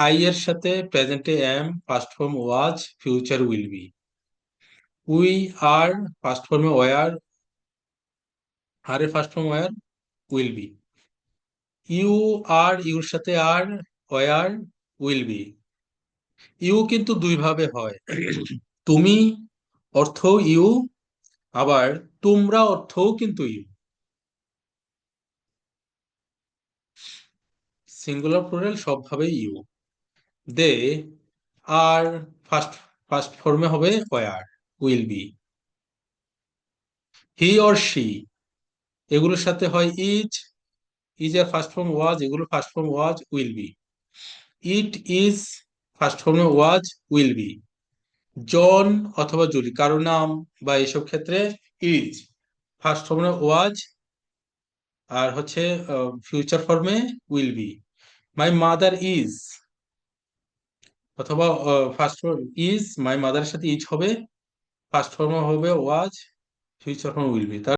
I এর সাথে প্রেজেন্টে am, past form was, future will be. We are first ফর্মে ওয়ার, আর এর first form were, will be. You are, your সাথে are, were, will be. You কিন্তু দুই ভাবে হয়। তুমি অর্থ ইউ, আবার তোমরা অর্থও কিন্তু ইউ। সিঙ্গুলার প্লুরাল সব ভাবেই you. They are first first ফর্মে হবে were, will be. He or she এগুলোর সাথে হয় ইজ, ইজ এর ফার্স্ট ফর্ম ওয়াজ, এগুলো first form was, will be. It is first ফর্মে ওয়াজ, উইল বি। জন অথবা জুলি কারো নাম বা এইসব ক্ষেত্রে ইজ ফার্স্ট ফর্মে ওয়াজ, আর হচ্ছে ফিউচার ফর্মে will be. My mother is অথবা ফার্স্ট ফর্ম ইজ, মাই মাদারের সাথে ইজ হবে, ফার্স্ট ফর্মে হবে ওয়াজ, ফিউচার ফর্ম উইল বি।